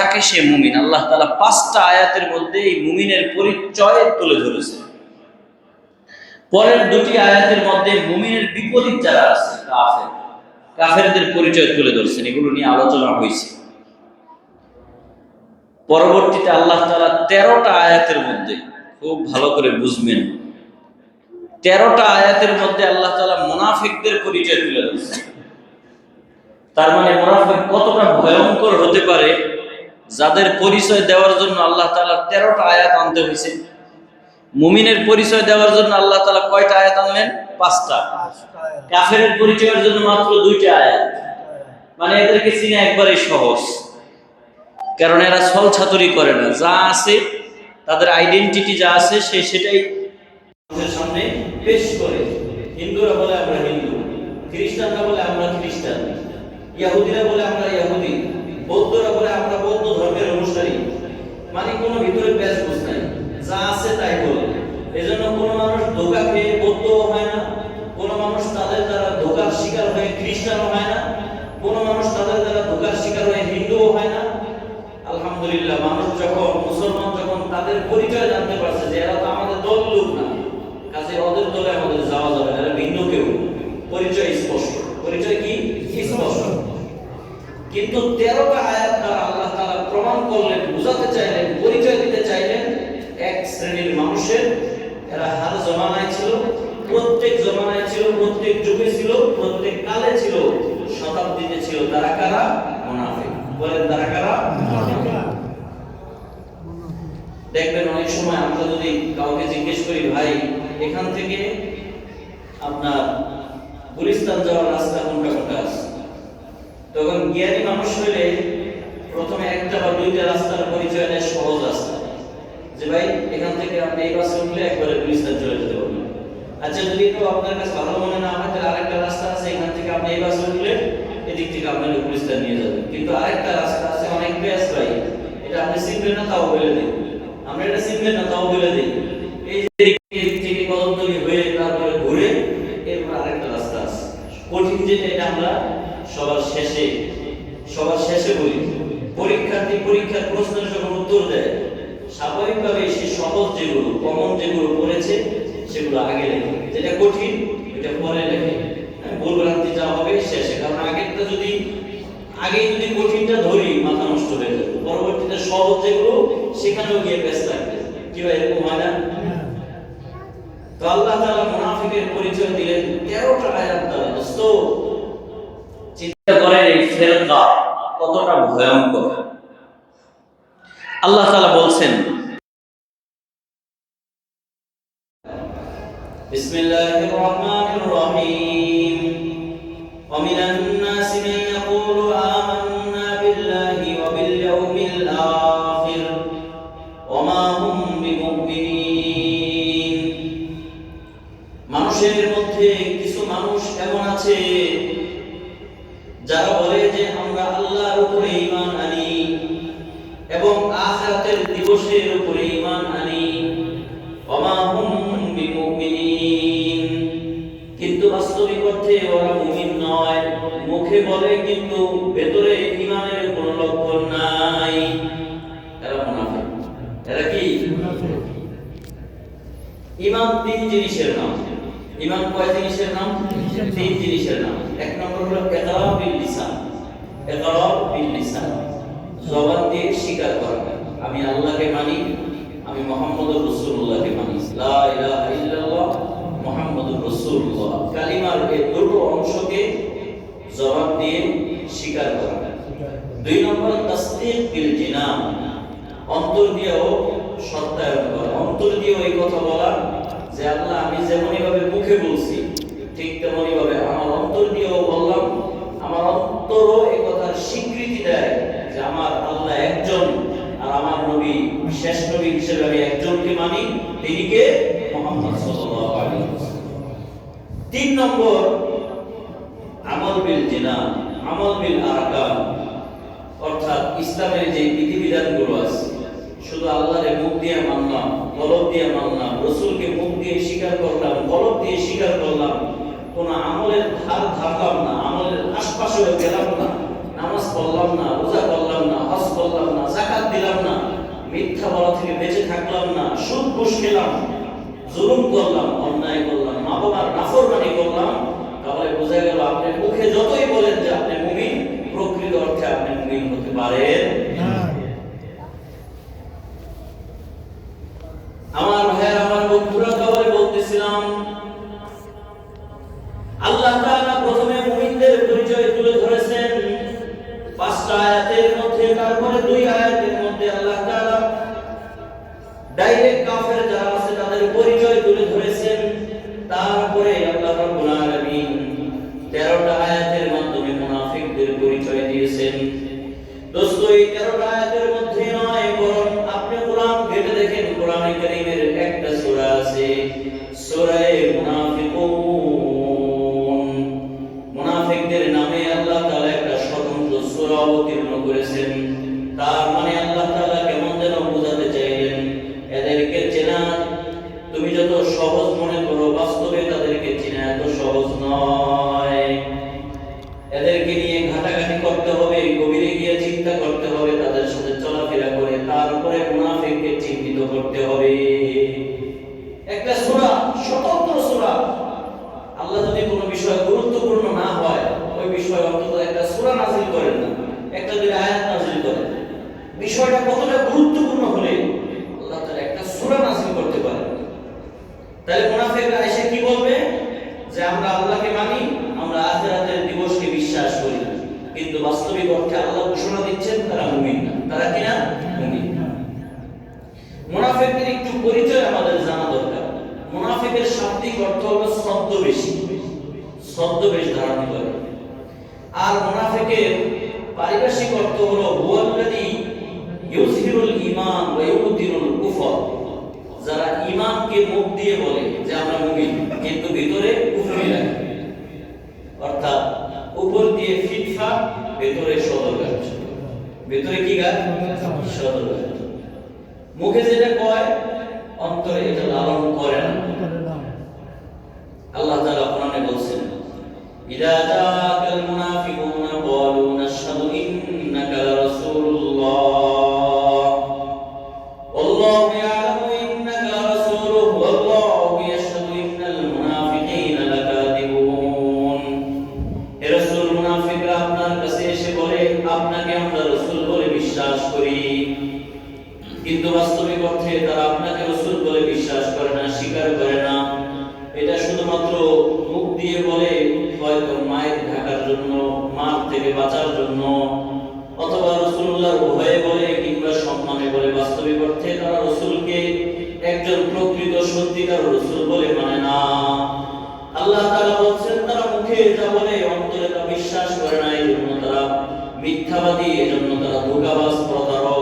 তাকে সে মুমিন। আল্লাহ তাআলা 5টা আয়াতের মধ্যে এই মুমিনের পরিচয় তুলে ধরেছে। পরের 2টি আয়াতের মধ্যে মুমিনের বিপরীত যারা আছে কাফেরদের পরিচয় তুলে ধরছেন। এগুলো নিয়ে আলোচনা হয়েছে। পরবর্তীতে আল্লাহ তাআলা 13টা আয়াতের মধ্যে, খুব ভালো করে বুঝবেন, 13টা আয়াতের মধ্যে আল্লাহ তাআলা মুনাফিকদের পরিচয় তুলে ধরছেন। তার মানে মুনাফিক কতটা ভয়ঙ্কর হতে পারে, যাদের পরিচয় দেওয়ার জন্য আল্লাহ তাআলা 13টা আয়াত আনতে হয়েছে। মুমিনের পরিচয় দেওয়ার জন্য আল্লাহ তাআলা কয়টা আয়াত আনলেন? 5টা। কাফেরের পরিচয়ের জন্য মাত্র 2টা আয়াত। মানে এদেরকে চিনা একবারে সহজ, কারণ এরা ছলছাতুরি করে না। যা আছে, তাদের আইডেন্টিটি যা আছে সেটাই মানুষের সামনে পেশ করে। হিন্দুরা বলে আমরা হিন্দু, খ্রিস্টানরা বলে আমরা খ্রিস্টান, ইহুদিরা বলে আমরা ইহুদি, বৌদ্ধরা বলে আমরা বৌদ্ধ ধর্মের অনুসারী। মানে কোনো ভিতরে পেশবুঝ নাই, যা আছে তাই বলে। এজন্য কোনো মানুষ ধোঁকা খেয়ে বৌদ্ধও হয় না, কোনো মানুষ তাদের দ্বারা ধোঁকার শিকার হয়ে খ্রিস্টানও হয় না, কোনো মানুষ তাদের দ্বারা ধোঁকার শিকার হয়ে হিন্দুও হয় না। আলহামদুলিল্লাহ, মানুষ যখন, মুসলমান যখন তাদের পরিচয় জানতে পারছে যে এরা তো আমাদের দল লোক না, কাজে ওদের দলে আমাদের যাওয়া যাবে না, এরা ভিন্ন কেউ। পরিচয় স্পষ্ট। পরিচয় কি? স্পষ্ট। কিন্তু 13টা আয়াত দ্বারা আল্লাহ তাআলা প্রমাণ করলেন, বুঝাতে চাইলেন, পরিচয় দিতে চাইলেন এক শ্রেণীর মানুষের। এরা হার জমানায় ছিল, প্রত্যেক জমানায় ছিল, প্রত্যেক যুগে ছিল, প্রত্যেক কালে ছিল, শতাব্দীতে ছিল। তারা কারা? মুনাফিক। বলেন তারা কারা? দেখবেন অনেক সময় আমরা যদি কাউকে জিজ্ঞেস করি, ভাই এখান থেকে আপনার গুলিস্তান যাওয়ার রাস্তা কোনটা কোনটা আছে, তখন জ্ঞানী মানুষ হইলে প্রথমে একটা বা 2টা রাস্তার পরিচয় দেয়, সহজ রাস্তা, যে ভাই এখান থেকে আপনি এই বাসে উঠলে একবারে গুলিস্তান চলে যেতে পারবেন। আচ্ছা, যদি একটু আপনার কাছে ভালো মনে না হয়, তাহলে আরেকটা রাস্তা আছে, এখান থেকে আপনি এই বাসে উঠলে এদিক থেকে আপনাকে গুলিস্তান নিয়ে যাবেন। কিন্তু আরেকটা রাস্তা আছে অনেক বেশ, ভাই এটা আপনি চিনবেন না, তাও বলে দিই, আমরা এটা চিনবেন না, তাও বলে দিই। এই যে দিক থেকে কদমতলী হয়ে তারপরে ঘুরে এরপর আরেকটা রাস্তা আছে কঠিন, যেটা এটা আমরা সবার শেষে বলি। পরীক্ষার্থী পরীক্ষার প্রশ্নের যখন উত্তর দেয়, স্বাভাবিকভাবে সে সহজ যেগুলো, কমন যেগুলো পড়েছে সেগুলো আগে লেখে, যেটা কঠিন এটা পরে লেখে। ভুল ভ্রান্তি যা হবে শেষে, কারণ আগেরটা যদি কঠিনটা ধরি মাথা নষ্ট হয়ে যাবে, পরবর্তীতে সহজ যেগুলো সেখানেও গিয়ে ব্যস্ত থাকবে। কি ভাই, এরকম হয় না? তো আল্লাহ তাআলা মুনাফিকের পরিচয় দিলেন 13টা আয়াত দ্বারা। দোস্ত, চিন্তা করেন এই ফেরকা কতটা ভয়ঙ্কর। আল্লাহ তাআলা বলছেন, বিসমিল্লাহির রহমানির রহিম, ওয়া মিনান নাসি মান ইয়াকুলু আমান্না বিল্লাহি ওয়া বিল ইয়াউমিল আখির ওয়া মা হুম বিমুমিনিন। মানুষের মধ্যে কিছু মানুষ এমন আছে যারা বলে যে আমরা আল্লাহর উপরে ঈমান আনি এবং আখিরাতের দিবসের উপরে ঈমান আনি, ওয়া মা হুম বিমুমিনিন, কিন্তু বাস্তবিক অর্থে ওরা মুমিন নয়। মুখে বলে কিন্তু ভেতরে ঈমানের কোনো লক্ষণ নাই। এরা মুনাফিক। এরা কি? ঈমান 3 জিনিসের নাম। ঈমান কয় জিনিসের নাম? 3 জিনিসের নাম। এক নম্বর হলো ইকরার বিল লিসান। ইকরার বিল লিসান, জবান দিয়ে স্বীকার করা, আমি আল্লাহকে মানি, আমি মুহাম্মদুর রাসূলুল্লাহকে মানি, লা ইলাহা ইল্লাল্লাহ মুহাম্মদুর রাসূলুল্লাহ। কালিমার এই দুটো অংশকে জবান দিয়ে স্বীকার করা। 2 নম্বর তাসদীক বিল জিনান, অন্তর দিয়েও সত্যায়ন করা, অন্তর দিয়ে এই কথা বলা যে আল্লাহ আমি যেমনই ভাবে মুখে বলছি ঠিক তেমনই ভাবে আমার অন্তর দিয়েও বললাম, আমার অন্তরও এই কথার স্বীকৃতি দেয় যে আমার আল্লাহ একজন, আর আমার নবী শেষ নবী হিসেবে আমি একজনকে মানি, তিনি কে? মুহাম্মদ সাল্লাল্লাহু আলাইহি ওয়াসাল্লাম। 3 নম্বর আমল বিল জিনান, আমল বিল আরকান, অর্থাৎ ইসলামের যে বিধিবিধানগুলো আছে শুধু আল্লাহরে মুখ দিয়ে মানলাম, কলব দিয়ে মানলাম, রাসূলকে মুখ দিয়ে স্বীকার করলাম, কলব দিয়ে স্বীকার করলাম, কোন আমলের ধার ধারলাম না, আমলের আশপাশেও গেলাম না, নামাজ পড়লাম না, রোজা করলাম না, হজ করলাম না, জাকাত দিলাম না, মিথ্যা বলা থেকে বেঁচে থাকলাম না, সুদ ঘুষ খেলাম, জুলুম করলাম, অন্যায় করলাম, মা বাবার নাফরমানি করলাম, তাহলে বোঝা গেল আপনি মুখে যতই বলেন যে আপনি মুমিন, প্রকৃত অর্থে আপনি মুমিন হতে পারেন না। আমার ভাইয়ের, আমার বন্ধুরা, তাহলে বলতেছিলাম আল্লাহ তাআলা প্রথমে মুমিনদের পরিচয় তুলে ধরেছেন 5টা আয়াতের মধ্যে, তারপরে 2 আয়াতের মধ্যে আল্লাহ তাআলা ডাইরেক্ট কাফের যারা আছে তাদের পরিচয় তুলে ধরেছেন, তারপরে আল্লাহ রাব্বুল আলামিন 13টা আয়াতের মাধ্যমে মুনাফিকদের পরিচয় দিয়েছেন। দোস্ত, এই 13টা আয়াতের মধ্যে নয়, বরং আপনি কোরআন ঘেটে দেখেন, কোরআনে কারীমের একটা সূরা আছে, সূরা মুনাফিকুন। মুনাফিকদের নামে আল্লাহ তাআলা একটা স্বতন্ত্র সূরা অবতীর্ণ করেছেন। তার মানে আল্লাহ তাআলা কেমন যেন বোঝাতে চাইলেন, এদেরকে চেনা তুমি যত সহজ মনে করো, বাস্তবে তাদেরকে চেনা এত সহজ নয়। এদেরকে নিয়ে ঘাটাঘাটি করতে হবে, গভীরে গিয়ে চিন্তা করতে হবে, তাদের সাথে চলাফেরা করে তারপরে মুনাফিককে চিহ্নিত করতে হবে। একটা সূরা, স্বতন্ত্র সূরা। আল্লাহ যদি কোনো বিষয় গুরুত্বপূর্ণ না হয়, ওই বিষয়ে অন্তত একটা সূরা নাযিল করেন না, একটা দুই আয়াত নাযিল করেন। বিষয়টা কতটা গুরুত্বপূর্ণ হলে আল্লাহ তাআলা একটা সূরা নাযিল করতে পারেন। তাহলে মুনাফিকরা এসে কি বলবে? যে আমরা আল্লাহকে মানি, আমরা আখিরাতের দিবসকে বিশ্বাস করি, কিন্তু বাস্তবিক অর্থে আল্লাহ ঘোষণা দিচ্ছেন তারা মুমিন না। তারা কি না? মুমিন। মুনাফিকদের একটু পরিচয় আমাদের জানা দরকার। মুনাফিকের শাব্দিক অর্থ হলো ছদ্মবেশী, ছদ্মবেশ ধারণ করে। আর মুনাফিকের পারিভাষিক অর্থ হলো হুয়াল্লাযী ইউযহিরুল ঈমান ওয়া ইউবতিনুল কুফর। যারা ঈমানকে মুখ দিয়ে বলে যে আমরা মুমিন, কিন্তু ভিতরে কুফরি রাখে, অর্থাৎ উপর দিয়ে ফিটফাট, ভিতরে সদরঘাট। ভিতরে কি গাছ? সদরঘাট। মুখে যেটা কয়, অন্তরে এটা লালন করে না। আল্লাহ তাআলা কোরআনে বলছেন, ইযা জাআকাল মুনাফিকুনা ক্বালু নাশহাদু ইন্নাকা লারাসূলুল্লাহ ওয়াল্লাহু ইয়ালামু ইন্নাকা লারাসূলুহু ওয়াল্লাহু ইয়াশহাদু ইন্নাল মুনাফিকিনা লাকাযিবুন। হে রাসূল, মুনাফিকরা আপনার কাছে এসে বলে আপনাকে আমরা রাসূল বলে বিশ্বাস করি, কিন্তু বাস্তবিক অর্থে তারা আপনাকে রাসূল বলে বিশ্বাস করে না, স্বীকার করে না। এটা শুধুমাত্র মুখ দিয়ে বলে, হয়তো মায়ের ঢাকার জন্য, মার থেকে বাঁচার জন্য, অথবা রাসূলুল্লাহর ভয়ে বলে, কিংবা সম্মানে বলে। বাস্তবিক অর্থে তারা রাসূলকে একজন প্রকৃত সত্যিকার রাসূল বলে মানে না। আল্লাহ তাআলা বলছেন তারা মুখে যা বলে অন্তরে তা বিশ্বাস করে না, এজন্য তারা মিথ্যাবাদী, এজন্য তারা ধোঁকাবাজ, প্রতারক।